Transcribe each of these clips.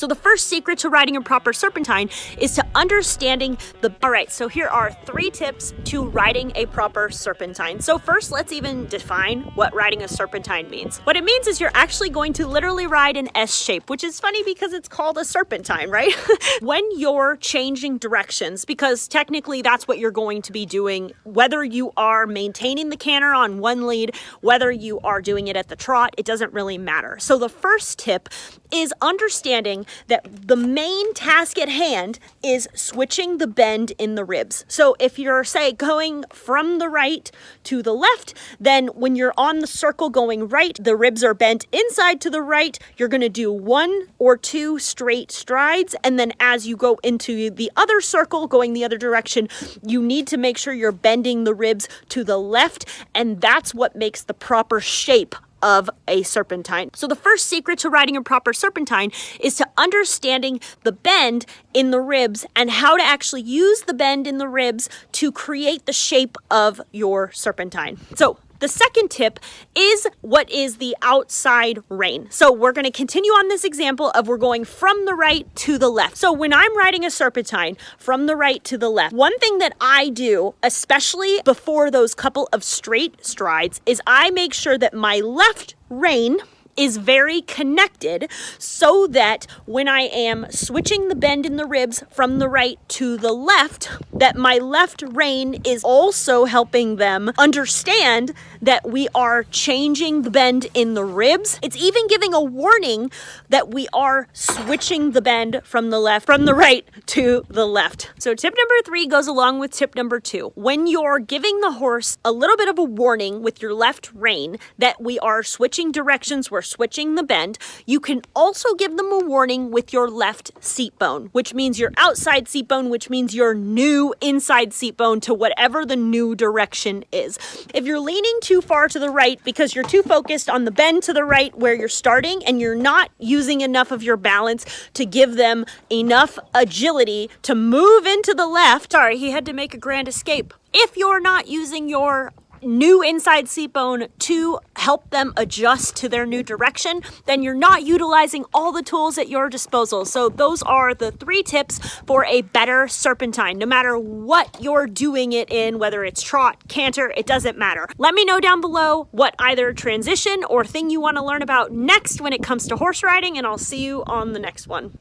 So the first secret to riding a proper serpentine is to understanding all right, so here are 3 tips to riding a proper serpentine. So first, let's even define what riding a serpentine means. What it means is you're actually going to literally ride an S shape, which is funny because it's called a serpentine, right? When you're changing directions, because technically that's what you're going to be doing, whether you are maintaining the canter on one lead, whether you are doing it at the trot, it doesn't really matter. So the first tip is understanding that the main task at hand is switching the bend in the ribs. So if you're, say, going from the right to the left, then when you're on the circle going right, the ribs are bent inside to the right. You're going to do 1 or 2 straight strides. And then as you go into the other circle, going the other direction, you need to make sure you're bending the ribs to the left. And that's what makes the proper shape of a serpentine. So the first secret to riding a proper serpentine is to understanding the bend in the ribs and how to actually use the bend in the ribs to create the shape of your serpentine. So the second tip is what is the outside rein. So we're going to continue on this example of we're going from the right to the left. So when I'm riding a serpentine from the right to the left, one thing that I do, especially before those couple of straight strides, is I make sure that my left rein is very connected so that when I am switching the bend in the ribs from the right to the left, that my left rein is also helping them understand that we are changing the bend in the ribs. It's even giving a warning that we are switching the bend from the right to the left. So tip number 3 goes along with tip number 2. When you're giving the horse a little bit of a warning with your left rein that we are switching directions, we're switching the bend, you can also give them a warning with your left seat bone, which means your outside seat bone, which means your new inside seat bone to whatever the new direction is. If you're leaning too far to the right because you're too focused on the bend to the right where you're starting and you're not using enough of your balance to give them enough agility to move into the left, sorry, he had to make a grand escape. If you're not using your new inside seat bone to help them adjust to their new direction, then you're not utilizing all the tools at your disposal. So those are the 3 tips for a better serpentine. No matter what you're doing it in, whether it's trot, canter, it doesn't matter. Let me know down below what either transition or thing you want to learn about next when it comes to horse riding, and I'll see you on the next one.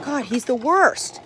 God, he's the worst.